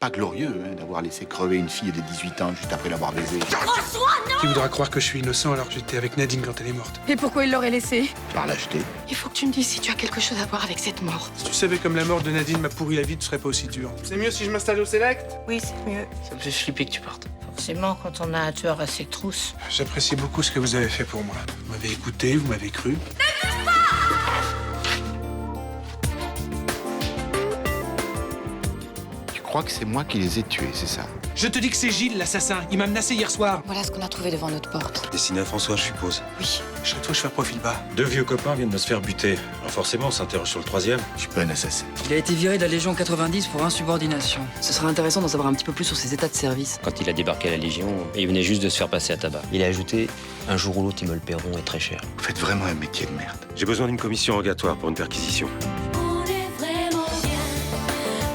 pas glorieux d'avoir laissé crever une fille de 18 ans juste après l'avoir baisée. François, non! Tu voudras croire que je suis innocent alors que j'étais avec Nadine quand elle est morte. Et pourquoi il l'aurait laissé? Par lâcheté. Il faut que tu me dises si tu as quelque chose à voir avec cette mort. Si tu savais comme la mort de Nadine m'a pourri la vie, tu serais pas aussi dur. C'est mieux si je m'installe au Select? Oui, c'est mieux. Ça me fait flipper que tu partes. Forcément, quand on a un tueur à ses trousses. J'apprécie beaucoup ce que vous avez fait pour moi. Vous m'avez écouté, vous m'avez cru. Tu crois que c'est moi qui les ai tués, c'est ça? Je te dis que c'est Gilles, l'assassin. Il m'a menacé hier soir. Voilà ce qu'on a trouvé devant notre porte. Destiné à François, je suppose. Oui. Je serais toi, je fais profil bas. 2 vieux copains viennent de se faire buter. Alors forcément, on s'interroge sur le 3e. Je suis pas un assassin. Il a été viré de la Légion 90 pour insubordination. Ce serait intéressant d'en savoir un petit peu plus sur ses états de service. Quand il a débarqué à la Légion, il venait juste de se faire passer à tabac. Il a ajouté « Un jour ou l'autre, ils me le paieront et très cher ». Vous faites vraiment un métier de merde. J'ai besoin d'une commission rogatoire pour une perquisition. On est vraiment bien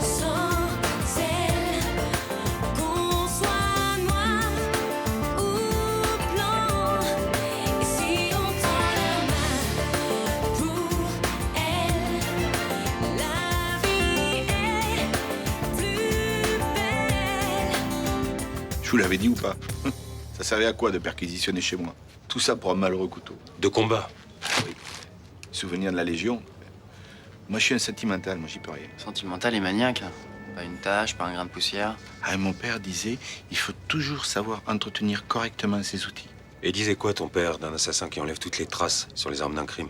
sans elle. Qu'on soit noir ou blanc. Et si on tend la main pour elle, la vie est plus belle. Je vous l'avais dit ou pas? Ça servait à quoi de perquisitionner chez moi? Tout ça pour un malheureux couteau. De combat. Oui. Souvenir de la Légion. Moi, je suis un sentimental, moi, j'y peux rien. Sentimental et maniaque. Pas une tache, pas un grain de poussière. Ah, mon père disait, il faut toujours savoir entretenir correctement ses outils. Et disait quoi ton père d'un assassin qui enlève toutes les traces sur les armes d'un crime?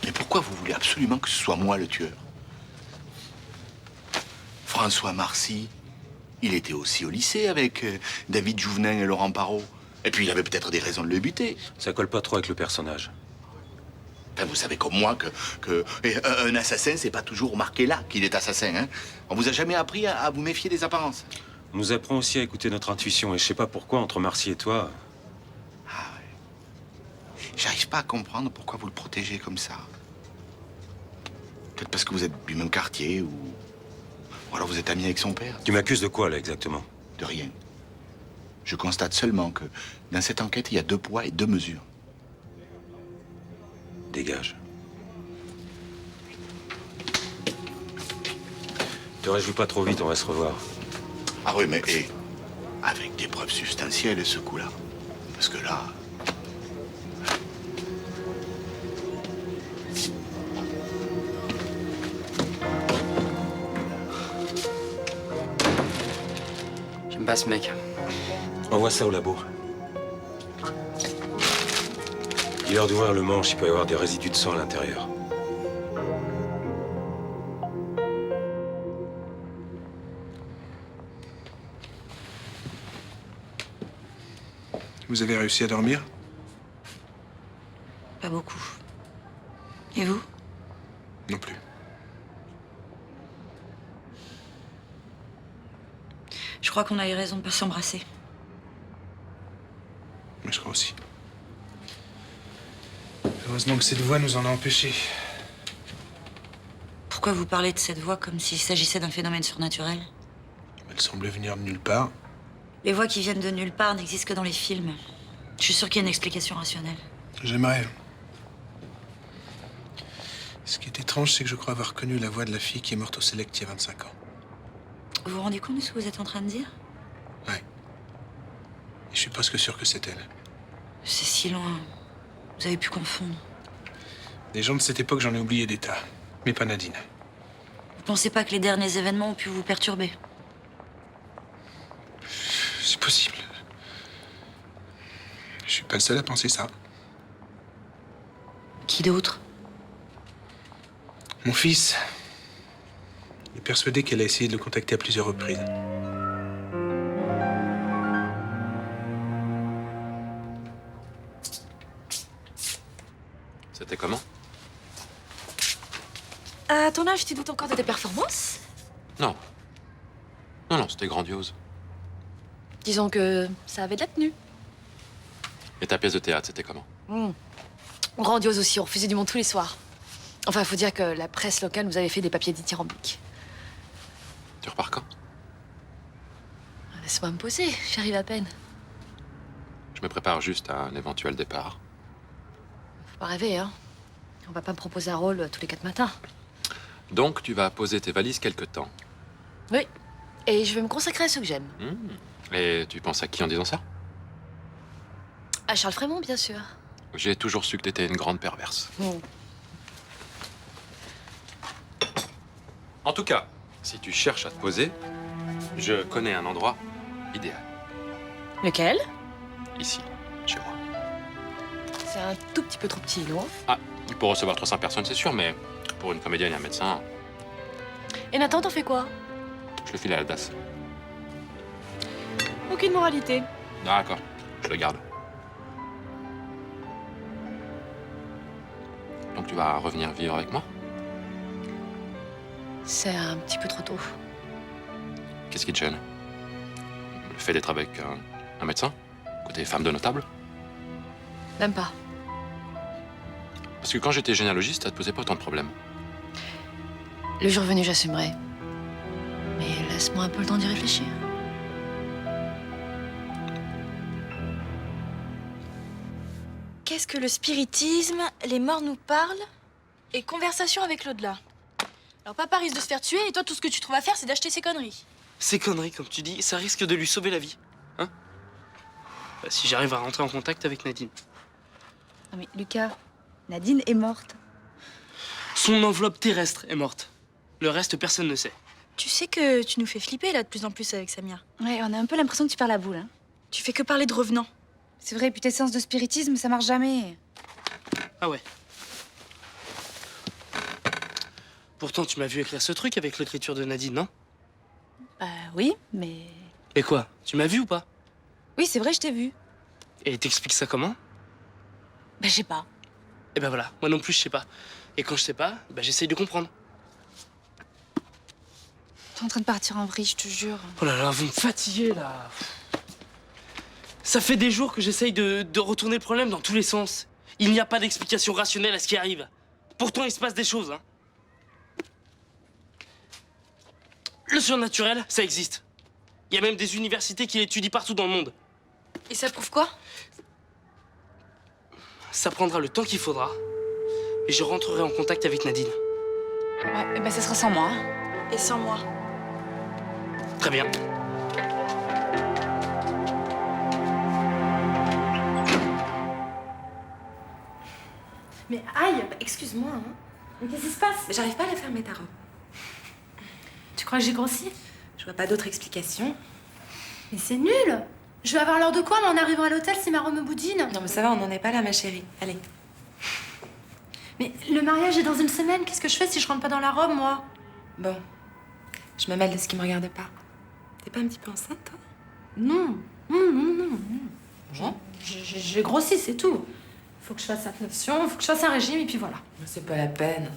Mais pourquoi vous voulez absolument que ce soit moi le tueur? François Marcy, il était aussi au lycée avec David Jouvenin et Laurent Parot. Et puis il avait peut-être des raisons de le buter. Ça colle pas trop avec le personnage. Enfin, vous savez comme moi que un assassin, c'est pas toujours marqué là qu'il est assassin. Hein? On vous a jamais appris à vous méfier des apparences. On nous apprend aussi à écouter notre intuition. Et je sais pas pourquoi, entre Marcy et toi... Ah ouais. J'arrive pas à comprendre pourquoi vous le protégez comme ça. Peut-être parce que vous êtes du même quartier ou alors vous êtes ami avec son père. Tu m'accuses de quoi, là, exactement? De rien. Je constate seulement que dans cette enquête, il y a 2 poids et 2 mesures. Dégage. Te réjouis pas trop vite, on va se revoir. Ah oui, mais avec des preuves substantielles, ce coup-là. Parce que là... J'aime pas ce mec. Envoie ça au labo. Dis-leur d'ouvrir le manche, il peut y avoir des résidus de sang à l'intérieur. Vous avez réussi à dormir? Pas beaucoup. Et vous? Non plus. Je crois qu'on a eu raison de pas s'embrasser. Mais je crois aussi. Heureusement que cette voix nous en a empêchés. Pourquoi vous parlez de cette voix comme s'il s'agissait d'un phénomène surnaturel? Elle semblait venir de nulle part. Les voix qui viennent de nulle part n'existent que dans les films. Je suis sûre qu'il y a une explication rationnelle. J'aimerais. Ce qui est étrange, c'est que je crois avoir reconnu la voix de la fille qui est morte au Select il y a 25 ans. Vous vous rendez compte de ce que vous êtes en train de dire? Ouais. Et je suis presque sûr que c'est elle. C'est si loin. Vous avez pu confondre. Des gens de cette époque, j'en ai oublié des tas. Mais pas Nadine. Vous pensez pas que les derniers événements ont pu vous perturber? C'est possible. Je suis pas le seul à penser ça. Qui d'autre? Mon fils est persuadé qu'elle a essayé de le contacter à plusieurs reprises. C'était comment? À ton âge, tu doutes encore de tes performances? Non. Non, c'était grandiose. Disons que ça avait de la tenue. Et ta pièce de théâtre, c'était comment? Grandiose aussi, on refusait du monde tous les soirs. Enfin, faut dire que la presse locale nous avait fait des papiers dithyrambiques. Tu repars quand? Laisse-moi me poser, j'arrive à peine. Je me prépare juste à un éventuel départ. Faut pas rêver, hein. On va pas me proposer un rôle tous les 4 matins. Donc, tu vas poser tes valises quelque temps. Oui. Et je vais me consacrer à ceux que j'aime. Et tu penses à qui en disant ça? À Charles Frémont, bien sûr. J'ai toujours su que t'étais une grande perverse. En tout cas, si tu cherches à te poser, je connais un endroit idéal. Lequel? Ici, chez moi. C'est un tout petit peu trop petit, non? Ah, pour recevoir 300 personnes, c'est sûr, mais pour une comédienne et un médecin, Et Nathan, t'en fais quoi? je le file à la DAS. Aucune moralité. D'accord, je le garde. Donc tu vas revenir vivre avec moi? C'est un petit peu trop tôt. Qu'est-ce qui te gêne? Le fait d'être avec un médecin? Côté femme de notable? Même pas. Parce que quand j'étais généalogiste, ça te posait pas autant de problèmes. Le jour venu, j'assumerai. Mais laisse-moi un peu le temps d'y réfléchir. Qu'est-ce que le spiritisme, les morts nous parlent et conversation avec l'au-delà? Alors papa risque de se faire tuer et toi tout ce que tu trouves à faire c'est d'acheter ces conneries. Ces conneries, comme tu dis, ça risque de lui sauver la vie. Hein? Bah, si j'arrive à rentrer en contact avec Nadine. Non mais Lucas, Nadine est morte. Son enveloppe terrestre est morte. Le reste, personne ne sait. Tu sais que tu nous fais flipper là de plus en plus avec Samia. Ouais, on a un peu l'impression que tu parles à boule. Hein. Tu fais que parler de revenants. C'est vrai, puis tes séances de spiritisme, ça marche jamais. Ah ouais. Pourtant, tu m'as vu écrire ce truc avec l'écriture de Nadine, non? Bah oui, mais... Et quoi? Tu m'as vu ou pas? Oui, c'est vrai, je t'ai vu. Et t'expliques ça comment? Bah je sais pas. Et ben voilà, moi non plus je sais pas. Et quand je sais pas, bah j'essaye de comprendre. T'es en train de partir en vrille, je te jure. Oh là là, vous me fatiguez là. Ça fait des jours que j'essaye de retourner le problème dans tous les sens. Il n'y a pas d'explication rationnelle à ce qui arrive. Pourtant, il se passe des choses, hein. Le surnaturel, ça existe. Il y a même des universités qui l'étudient partout dans le monde. Et ça prouve quoi? Ça prendra le temps qu'il faudra. Et je rentrerai en contact avec Nadine. Ouais, et bah ça sera sans moi. Et sans moi. Très bien. Mais aïe, excuse-moi. Hein. Mais qu'est-ce qui se passe? J'arrive pas à la fermer ta robe. Tu crois que j'ai grossi? Je vois pas d'autre explication. Mais c'est nul! Je vais avoir l'heure de quoi, mais en arrivant à l'hôtel, si ma robe me boudine? Non mais ça va, on n'en est pas là, ma chérie. Allez. Mais le mariage est dans une semaine, qu'est-ce que je fais si je rentre pas dans la robe, moi? Bon. Je me mêle de ce qui me regarde pas. T'es pas un petit peu enceinte, toi? Non. J'ai grossi, c'est tout. Faut que je fasse attention, faut que je fasse un régime, et puis voilà. C'est pas la peine.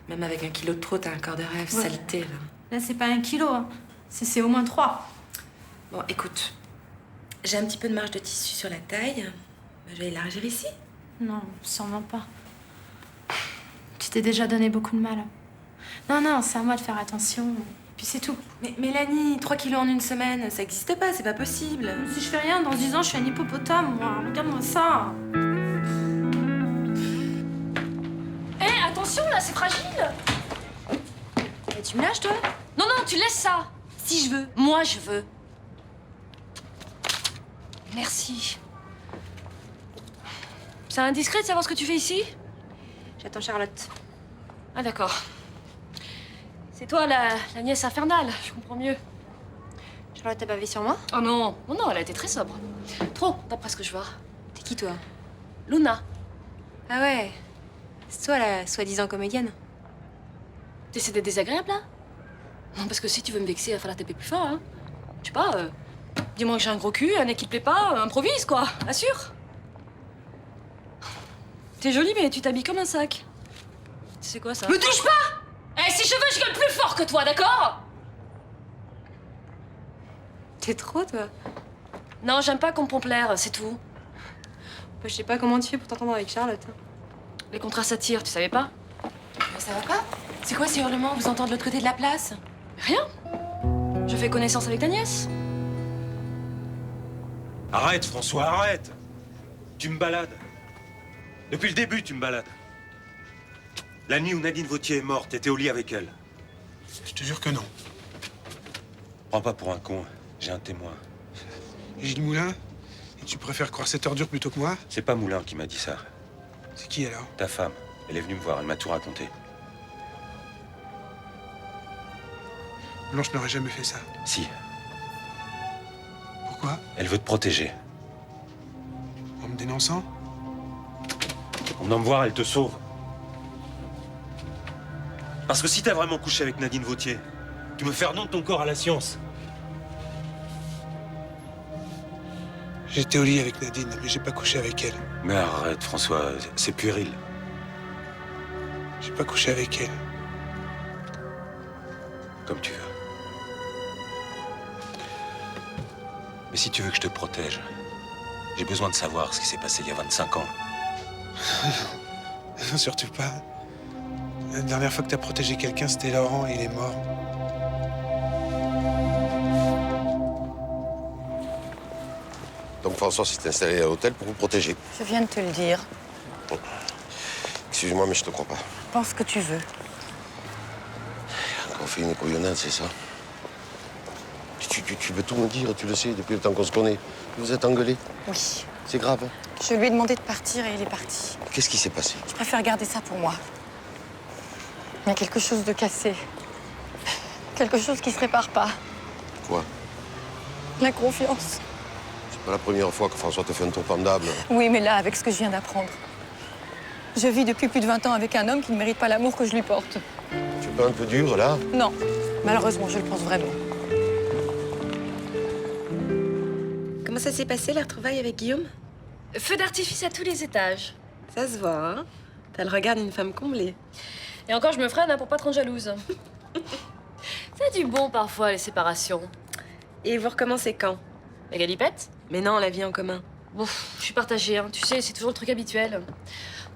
Même avec 1 kilo de trop, t'as un corps de rêve, Ouais. saleté, là. Là, c'est pas 1 kilo, hein. C'est au moins 3. Bon, écoute. J'ai un petit peu de marge de tissu sur la taille. Je vais élargir ici. Non, sûrement pas. Tu t'es déjà donné beaucoup de mal. Non, c'est à moi de faire attention. Puis c'est tout. Mais Mélanie, 3 kilos en une semaine, ça existe pas, c'est pas possible. Si je fais rien, dans 10 ans, je suis un hippopotame, moi. Regarde-moi ça. Hé, attention, là, c'est fragile. Et tu me lâches, toi? Non, tu laisses ça. Si je veux. Moi, je veux. Merci. C'est indiscret de savoir ce que tu fais ici? J'attends Charlotte. Ah, d'accord. C'est toi, la nièce infernale. Je comprends mieux. Charlotte a bavé sur moi? Oh non, elle a été très sobre. Trop, d'après ce que je vois. T'es qui, toi? Luna, Ah ouais. C'est toi, la soi-disant comédienne? t'essaies d'être désagréable, là? Non, parce que si tu veux me vexer, il va falloir taper plus fort, hein. Je sais pas, dis-moi que j'ai un gros cul, un nez qui te plaît pas, improvise, quoi. Assure. T'es jolie, mais tu t'habilles comme un sac. C'est quoi, ça? Me touche pas! Eh, si je veux, je gueule plus fort que toi, d'accord? T'es trop, toi. Non, j'aime pas qu'on me pompe l'air, c'est tout. Bah, je sais pas comment tu fais pour t'entendre avec Charlotte. Les contrats s'attirent, tu savais pas? Mais ça va pas? C'est quoi ces hurlements? Vous entendez de l'autre côté de la place? Rien. Je fais connaissance avec ta nièce. Arrête, François, arrête! Tu me balades. Depuis le début, tu me balades. La nuit où Nadine Vautier est morte, t'étais au lit avec elle. Je te jure que non. Prends pas pour un con. J'ai un témoin. Gilles Moulin? Et tu préfères croire cette ordure plutôt que moi? C'est pas Moulin qui m'a dit ça. C'est qui alors? Ta femme. Elle est venue me voir, elle m'a tout raconté. Blanche n'aurait jamais fait ça. Si, Pourquoi? elle veut te protéger. En me dénonçant? En venant me voir, elle te sauve. Parce que si t'as vraiment couché avec Nadine Vautier, tu veux faire don de ton corps à la science. J'étais au lit avec Nadine, mais j'ai pas couché avec elle. Mais arrête, François, c'est puéril. J'ai pas couché avec elle. Comme tu veux. Mais si tu veux que je te protège, j'ai besoin de savoir ce qui s'est passé il y a 25 ans. Non, surtout pas. La dernière fois que t'as protégé quelqu'un, c'était Laurent et il est mort. Donc François s'est installé à l'hôtel pour vous protéger. Je viens de te le dire. Excuse-moi, mais je te crois pas. Pense ce que tu veux. On fait une couillonnade, c'est ça? Tu veux tout me dire, tu le sais, depuis le temps qu'on se connaît. Vous êtes engueulés? Oui. C'est grave, hein? Je lui ai demandé de partir et il est parti. Qu'est-ce qui s'est passé? Je préfère garder ça pour moi. Il y a quelque chose de cassé. Quelque chose qui se répare pas. Quoi? La confiance. C'est pas la première fois que François te fait un tour pendable. Oui, mais là, avec ce que je viens d'apprendre. Je vis depuis plus de 20 ans avec un homme qui ne mérite pas l'amour que je lui porte. Tu es pas un peu dur, là? Non. Malheureusement, je le pense vraiment. Comment ça s'est passé, la retrouvaille avec Guillaume? Feu d'artifice à tous les étages. Ça se voit, hein? T'as le regard d'une femme comblée. Et encore, je me freine hein, pour pas être trop jalouse. C'est du bon parfois, les séparations. Et vous recommencez quand? La galipette? Mais non, la vie en commun. Bon, je suis partagée, hein. Tu sais, c'est toujours le truc habituel.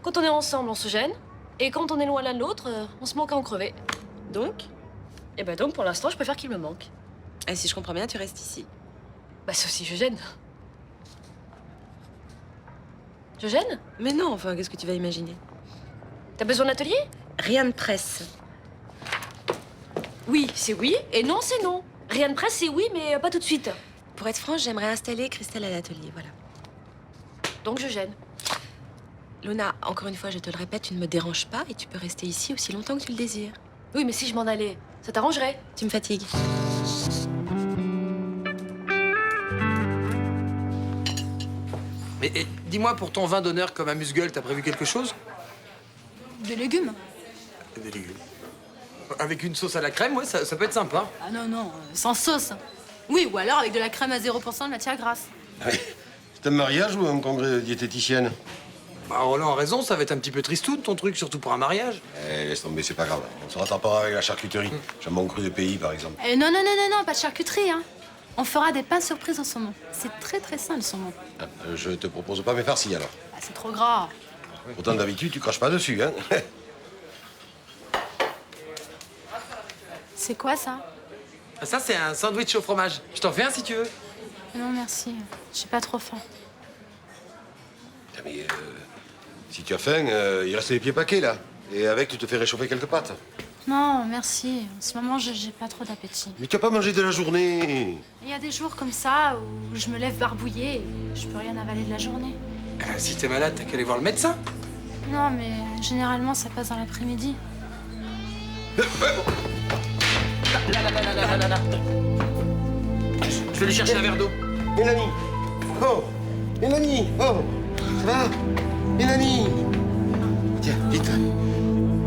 Quand on est ensemble, on se gêne. Et quand on est loin l'un de l'autre, on se manque à en crever. Donc? Et ben donc, pour l'instant, je préfère qu'il me manque. Et si je comprends bien, tu restes ici. Bah, sauf si je gêne. Je gêne? Mais non, enfin, qu'est-ce que tu vas imaginer? T'as besoin d'atelier? Rien ne presse. Oui, c'est oui, et non, c'est non. Rien de presse, c'est oui, mais pas tout de suite. Pour être franche, j'aimerais installer Christelle à l'atelier, voilà. Donc je gêne. Luna, encore une fois, je te le répète, tu ne me déranges pas et tu peux rester ici aussi longtemps que tu le désires. Oui, mais si je m'en allais, ça t'arrangerait? Tu me fatigues. Mais dis-moi, pour ton vin d'honneur comme amuse-gueule, t'as prévu quelque chose? Des légumes? Des légumes. Avec une sauce à la crème, ouais, ça peut être sympa. Ah non, non, sans sauce. Oui, ou alors avec de la crème à 0% de matière grasse. C'est un mariage ou un congrès de diététicienne? Bah, Roland a raison, ça va être un petit peu tristoun ton truc, surtout pour un mariage. Eh, laisse tomber, c'est pas grave. On se rattrapera avec la charcuterie. Jambon cru de pays, par exemple. Non, non, non, non, non, pas de charcuterie, hein. On fera des pains surprises au saumon. C'est très, très sain, le saumon. Je te propose pas mes farcis, alors. Ah, c'est trop gras. Pourtant, d'habitude, tu craches pas dessus, hein? C'est quoi, ça? Ça, c'est un sandwich au fromage. Je t'en fais un si tu veux. Non, merci. J'ai pas trop faim. Mais si tu as faim, il reste les pieds paquets, là. Et avec, tu te fais réchauffer quelques pâtes. Non, merci. En ce moment, j'ai pas trop d'appétit. Mais tu as pas mangé de la journée. Il y a des jours comme ça où je me lève barbouillée et je peux rien avaler de la journée. Si t'es malade, t'as qu'à aller voir le médecin. Non, mais généralement, ça passe dans l'après-midi. Je vais lui chercher un verre d'eau. Mélanie! Oh! Mélanie! Oh! Ça va? Mélanie! Tiens, vite.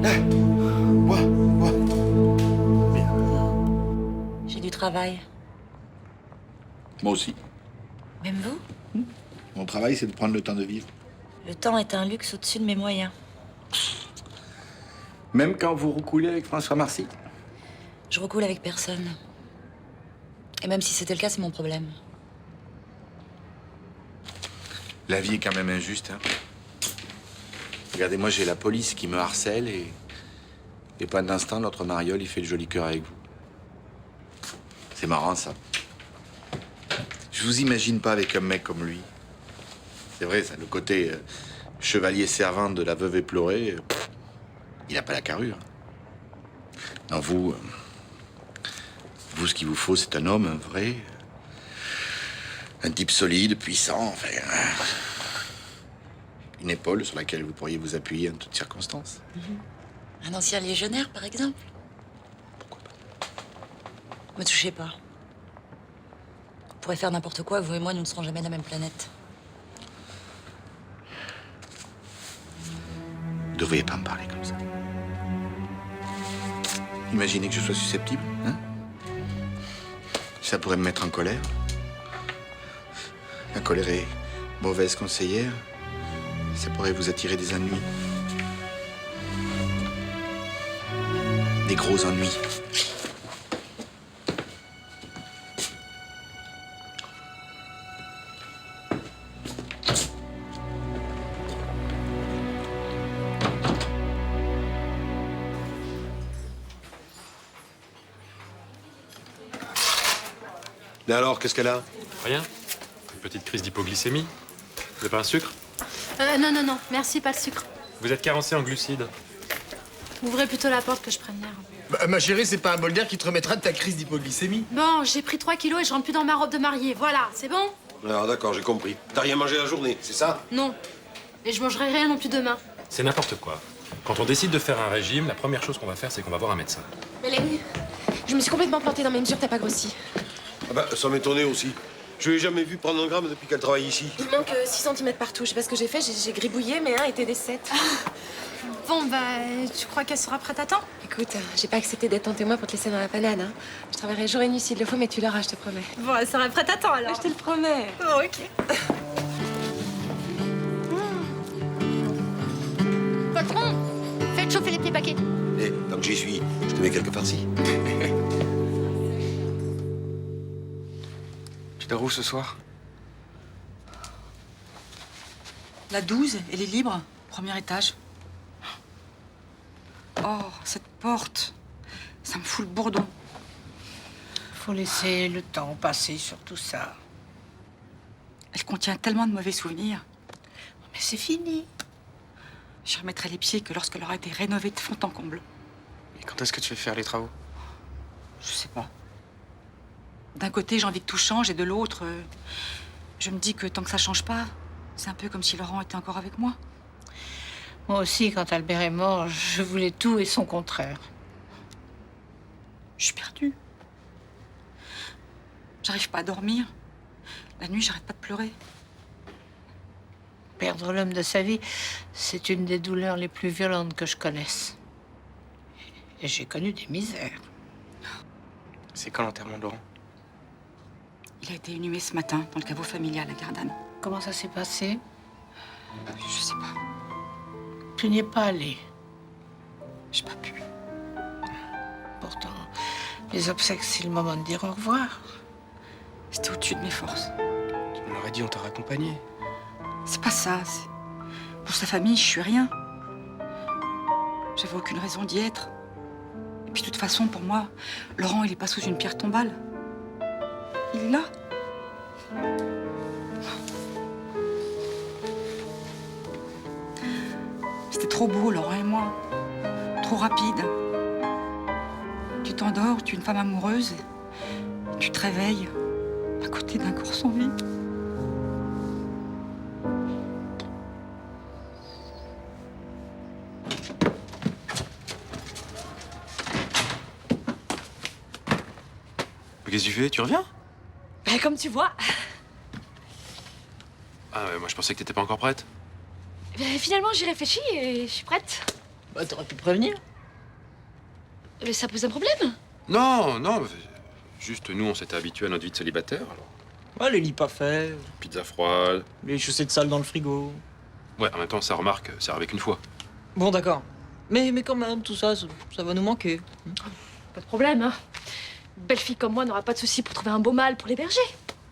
Là! Bois, bois. J'ai du travail. Moi aussi. Même vous? Mon travail, c'est de prendre le temps de vivre. Le temps est un luxe au-dessus de mes moyens. Même quand vous roucoulez avec François Marcy? Je recoule avec personne. Et même si c'était le cas, c'est mon problème. La vie est quand même injuste, hein. Regardez, moi, j'ai la police qui me harcèle et pendant ce temps, notre mariole, il fait le joli cœur avec vous. C'est marrant, ça. Je vous imagine pas avec un mec comme lui. C'est vrai, ça, le côté chevalier servant de la veuve éplorée, il a pas la carrure. Non, vous Vous, ce qu'il vous faut, c'est un homme, un vrai. Un type solide, puissant, enfin. Une épaule sur laquelle vous pourriez vous appuyer en toutes circonstances. Un ancien légionnaire, par exemple. Me touchez pas. On pourrait faire n'importe quoi, vous et moi, nous ne serons jamais la même planète. Vous ne devriez pas me parler comme ça. Imaginez que je sois susceptible, hein? Ça pourrait me mettre en colère. La colère est mauvaise conseillère. Ça pourrait vous attirer des ennuis. Des gros ennuis. Mais alors, qu'est-ce qu'elle a? Rien. Une petite crise d'hypoglycémie. Vous n'avez pas un sucre? Non, non, non, merci, pas de sucre. Vous êtes carencé en glucides. Ouvrez plutôt la porte que je prenne l'air. Bah, ma chérie, c'est pas un bol d'air qui te remettra de ta crise d'hypoglycémie. Bon, j'ai pris 3 kilos et je rentre plus dans ma robe de mariée. Voilà, c'est bon? Alors d'accord, j'ai compris. T'as rien mangé la journée, c'est ça? Non. Et je mangerai rien non plus demain. C'est n'importe quoi. Quand on décide de faire un régime, la première chose qu'on va faire, c'est qu'on va voir un médecin. Mélanie, je me suis complètement plantée dans mes mesures, t'as pas grossi. Ah bah, ça m'étonnait aussi. Je l'ai jamais vu prendre un gramme depuis qu'elle travaille ici. Il manque 6 cm partout. Je sais pas ce que j'ai fait, j'ai gribouillé, mais un était des 7. Bon, bah, tu crois qu'elle sera prête à temps? Écoute, j'ai pas accepté d'être ton témoin pour te laisser dans la panade. Hein. Je travaillerai jour et nuit s'il le faut, mais tu l'auras, je te promets. Bon, elle sera prête à temps alors. Je te le promets. Oh, ok. Patron, faites chauffer les pieds paquets. Eh, tant que j'y suis, je te mets quelques farcis. Tu dors où ce soir? La 12, elle est libre, premier étage. Oh, cette porte, ça me fout le bourdon. Faut laisser le temps passer sur tout ça. Elle contient tellement de mauvais souvenirs. Mais c'est fini. J'y remettrai les pieds que lorsqu'elle aura été rénovée de fond en comble. Et quand est-ce que tu veux faire les travaux? Je sais pas. D'un côté, j'ai envie que tout change, et de l'autre, je me dis que tant que ça change pas, c'est un peu comme si Laurent était encore avec moi. Moi aussi, quand Albert est mort, je voulais tout et son contraire. Je suis perdue. J'arrive pas à dormir. La nuit, j'arrête pas de pleurer. Perdre l'homme de sa vie, c'est une des douleurs les plus violentes que je connaisse. Et j'ai connu des misères. C'est quand l'enterrement de Laurent? Il a été inhumé ce matin dans le caveau familial à Gardanne. Comment ça s'est passé? Je sais pas. Tu n'y es pas allé. J'ai pas pu. Pourtant, les obsèques, c'est le moment de dire au revoir. C'était au-dessus de mes forces. Tu me l'aurais dit, on t'aurait accompagné. C'est pas ça. Pour sa famille, je suis rien. J'avais aucune raison d'y être. Et puis, de toute façon, pour moi, Laurent, il est pas sous une pierre tombale. Il est là. C'était trop beau, Laurent et moi. Trop rapide. Tu t'endors, tu es une femme amoureuse. Et tu te réveilles à côté d'un corps sans vie. Qu'est-ce que tu fais? Tu reviens? Comme tu vois. Ah ouais, moi je pensais que t'étais pas encore prête. Finalement, j'y réfléchis et je suis prête. Bah, t'aurais pu prévenir. Mais ça pose un problème? Non, non, juste nous on s'était habitués à notre vie de célibataire. Alors. Ouais, les lits pas faits, Pizza froide. les chaussettes sales dans le frigo. Ouais, en même temps, ça remarque, ça arrive qu'une fois. Bon, d'accord. Mais quand même, tout ça, ça va nous manquer. Pas de problème, hein. Une belle fille comme moi n'aura pas de souci pour trouver un beau mâle pour l'héberger.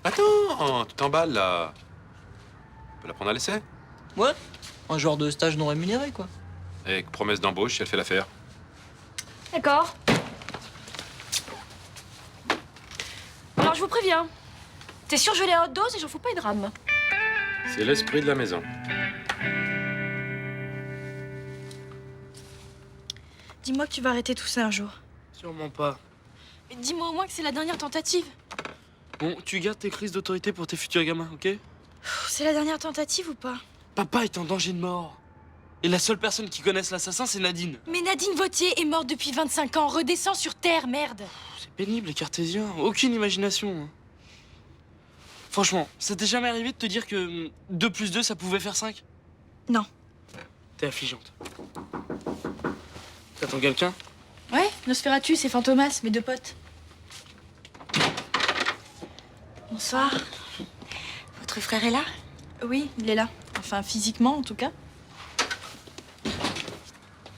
Attends, tu t'emballes là. On peut la prendre à l'essai. Ouais, un genre de stage non rémunéré, quoi. Avec promesse d'embauche si elle fait l'affaire. D'accord. Alors, je vous préviens. T'es surgelé à haute dose et j'en fous pas une rame. C'est l'esprit de la maison. Dis-moi que tu vas arrêter tout ça un jour. Sûrement pas. Dis-moi au moins que c'est la dernière tentative. Bon, tu gardes tes crises d'autorité pour tes futurs gamins, ok? C'est la dernière tentative ou pas? Papa est en danger de mort. Et la seule personne qui connaisse l'assassin, c'est Nadine. Mais Nadine Vautier est morte depuis 25 ans. Redescends sur Terre, merde. C'est pénible, les cartésiens. Aucune imagination. Franchement, ça t'est jamais arrivé de te dire que 2 plus 2, ça pouvait faire 5? Non. T'es affligeante. T'attends quelqu'un? Ouais, Nosferatu, c'est Fantomas, mes 2 potes. Bonsoir. Votre frère est là? Oui, il est là. Enfin, physiquement, en tout cas.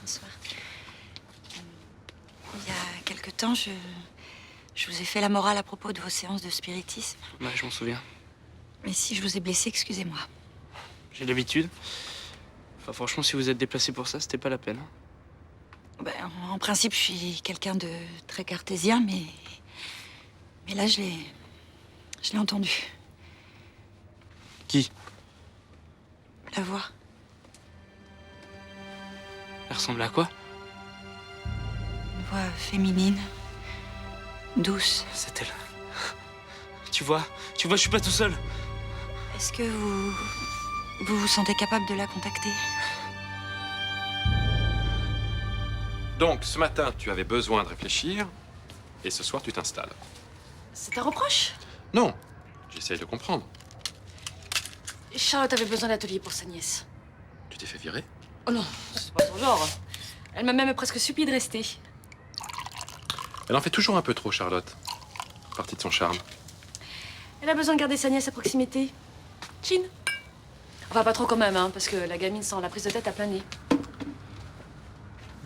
Bonsoir. Il y a quelque temps, je vous ai fait la morale à propos de vos séances de spiritisme. Ouais, je m'en souviens. Mais si je vous ai blessé, excusez-moi. J'ai l'habitude. Enfin, franchement, si vous êtes déplacé pour ça, c'était pas la peine. Ben, en principe, je suis quelqu'un de très cartésien, mais là, je l'ai entendu. Qui? La voix. Elle ressemble à quoi? Une voix féminine, douce. C'est elle. Tu vois, je suis pas tout seul. Est-ce que vous vous sentez capable de la contacter? Donc, ce matin, tu avais besoin de réfléchir, et ce soir, tu t'installes. C'est un reproche? Non, j'essaye de comprendre. Charlotte avait besoin d'atelier pour sa nièce. Tu t'es fait virer? Oh non, c'est pas son genre. Elle m'a même presque supplié de rester. Elle en fait toujours un peu trop, Charlotte. Partie de son charme. Elle a besoin de garder sa nièce à proximité. Chin. Enfin, pas trop quand même, hein, parce que la gamine sent la prise de tête à plein nez.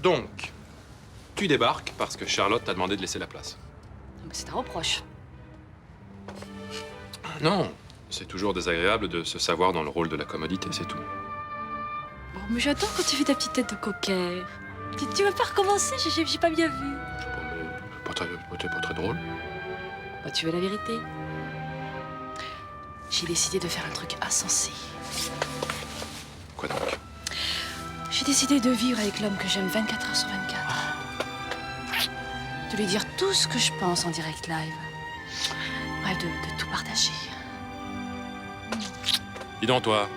Donc, tu débarques parce que Charlotte t'a demandé de laisser la place. C'est un reproche. Non, c'est toujours désagréable de se savoir dans le rôle de la commodité, c'est tout. Bon, mais j'attends quand tu fais ta petite tête de coquet. Tu veux pas recommencer? J'ai pas bien vu. Pas très drôle. Bah, tu veux la vérité? J'ai décidé de faire un truc insensé. Quoi donc? J'ai décidé de vivre avec l'homme que j'aime 24 heures sur 24. De lui dire tout ce que je pense en direct live. Bref, de tout partager. Dis donc, toi,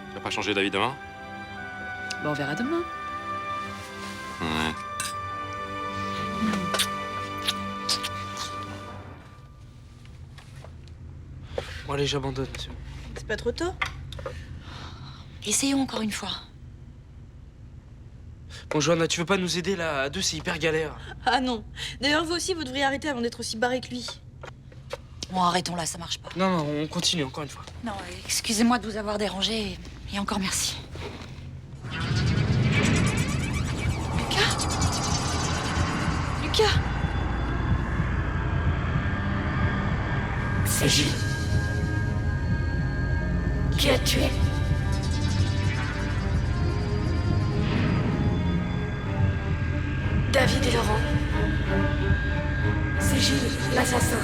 tu vas pas changer d'avis demain? Bon, on verra demain. Ouais. Bon, allez, j'abandonne, monsieur. C'est pas trop tôt? Essayons encore une fois. Bon, Johanna, tu veux pas nous aider là? À 2, c'est hyper galère. Ah non. D'ailleurs, vous aussi, vous devriez arrêter avant d'être aussi barré que lui. Bon, arrêtons là, ça marche pas. Non, on continue encore une fois. Non, excusez-moi de vous avoir dérangé, et encore merci. Lucas! C'est Gilles. Qui a tué David et Laurent. C'est Gilles, l'assassin.